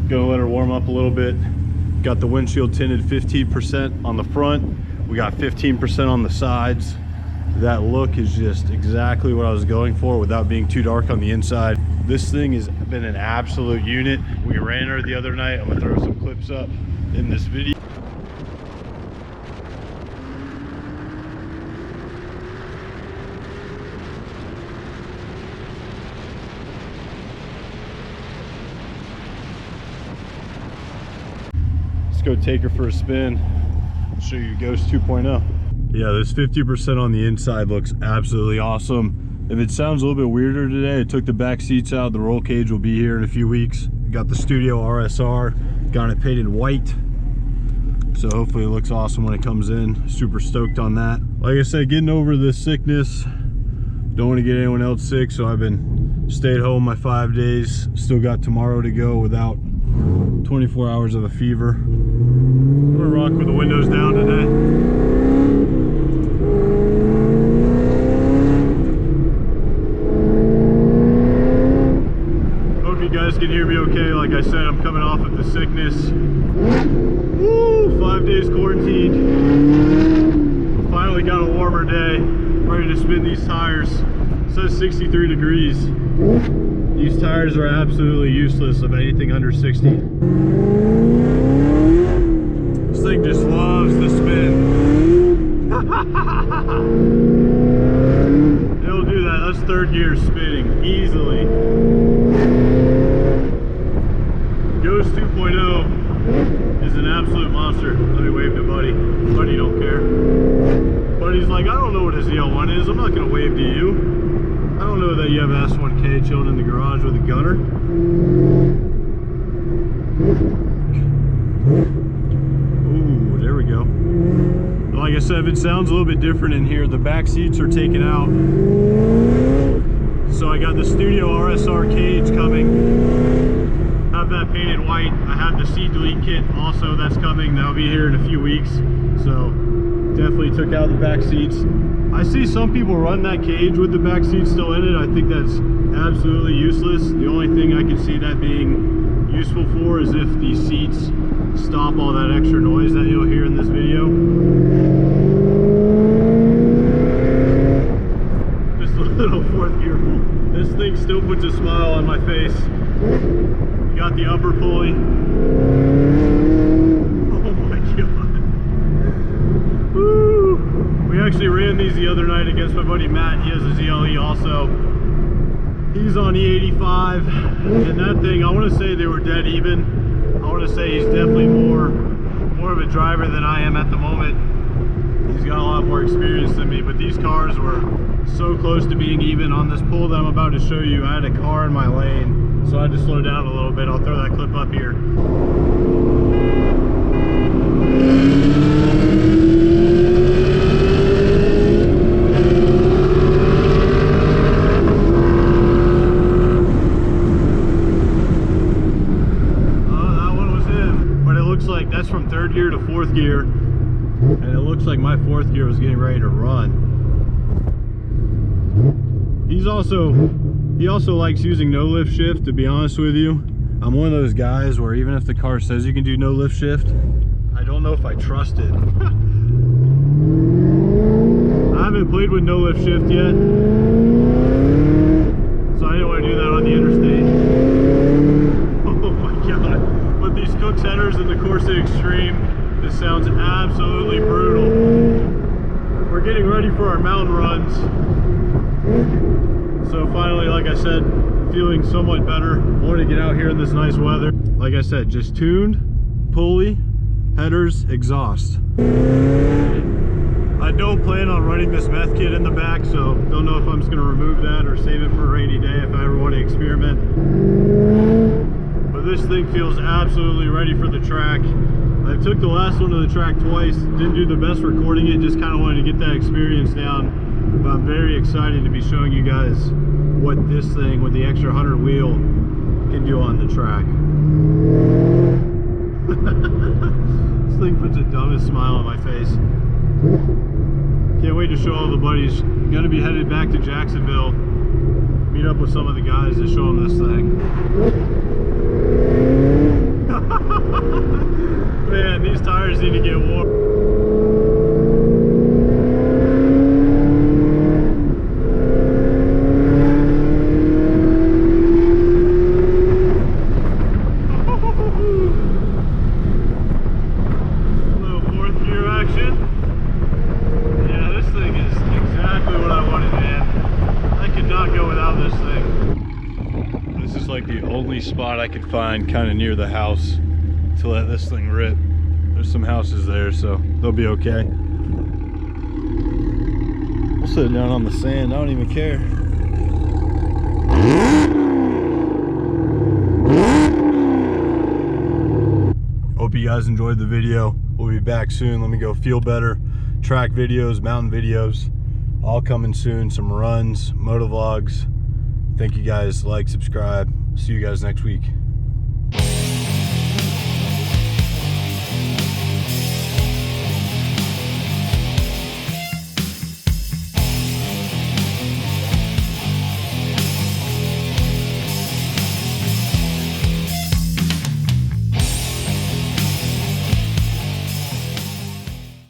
Gonna let her warm up a little bit. Got the windshield tinted 15% on the front. We got 15% on the sides. That look is just exactly what I was going for without being too dark on the inside. This thing has been an absolute unit. We ran her the other night. I'm gonna throw some clips up in this video. Let's go take her for a spin. Show you Ghost 2.0. Yeah, this 50% on the inside looks absolutely awesome. If it sounds a little bit weirder today, I took the back seats out. The roll cage will be here in a few weeks. Got the Studio RSR, got it painted white. So hopefully it looks awesome when it comes in. Super stoked on that. Like I said, getting over this sickness. Don't want to get anyone else sick, so I've been stayed home my 5 days. Still got tomorrow to go without 24 hours of a fever. I'm gonna rock with the windows down today. Hope you guys can hear me okay. Like I said, I'm coming off of the sickness. Woo, 5 days quarantined. Finally got a warmer day. Ready to spin these tires. It says 63 degrees. These tires are absolutely useless of anything under 60. This thing just loves to spin. It'll do that. That's third gear spinning easily. Ghost 2.0 is an absolute monster. Let me wave to Buddy. Buddy don't care. Buddy's like, I don't know what a Zl1 is. I'm not going to wave to you. I don't know that you have S1K chilling in the garage with a gunner. Ooh, there we go. Like I said, if it sounds a little bit different in here, the back seats are taken out. So I got the Studio RSR cage coming. Have that painted white. I have the seat delete kit also that's coming. That'll be here in a few weeks. So definitely took out the back seats. I see some people run that cage with the back seat still in it. I think that's absolutely useless. The only thing I can see that being useful for is if the seats stop all that extra noise that you'll hear in this video. Just a little fourth gear. This thing still puts a smile on my face. You got the upper pulley. Oh my god. Woo! We actually ran these the other night against my buddy Matt. He has a ZLE also. He's on E85, and that thing, I want to say they were dead even. I want to say he's definitely more of a driver than I am at the moment. He's got a lot more experience than me, but these cars were so close to being even. On this pull that I'm about to show you, I had a car in my lane, so I had to slow down a little bit. I'll throw that clip up here. That's from third gear to fourth gear, and it looks like my fourth gear was getting ready to run. He also likes using no lift shift. To be honest with you, I'm one of those guys where even if the car says you can do no lift shift, I don't know if I trust it. I haven't played with no lift shift yet, so I didn't want to do that on the interstate. Oh my god. But these Kooks headers in the Corsa Extreme, this sounds absolutely brutal. We're getting ready for our mountain runs. So finally, like I said, feeling somewhat better. Wanted to get out here in this nice weather. Like I said, just tuned, pulley, headers, exhaust. I don't plan on running this meth kit in the back, so don't know if I'm just going to remove that or save it for a rainy day if I ever want to experiment. But this thing feels absolutely ready for the track. I took the last one to the track twice. Didn't do the best recording it, just kind of wanted to get that experience down. But I'm very excited to be showing you guys what this thing with the extra 100 wheel can do on the track. This thing puts the dumbest smile on my face. Can't wait to show all the buddies. Gonna be headed back to Jacksonville, meet up with some of the guys to show them this thing. Man, these tires need to get warm. Little fourth gear action. Yeah, this thing is exactly what I wanted, man. I could not go without this thing. This is like the only spot I could find kind of near the house to let this thing rip. There's some houses there, so they'll be okay. I'll sit down on the sand, I don't even care. Hope you guys enjoyed the video. We'll be back soon. Let me go feel better. Track videos, mountain videos, all coming soon. Some runs, motovlogs. Thank you guys. Like, subscribe. See you guys next week.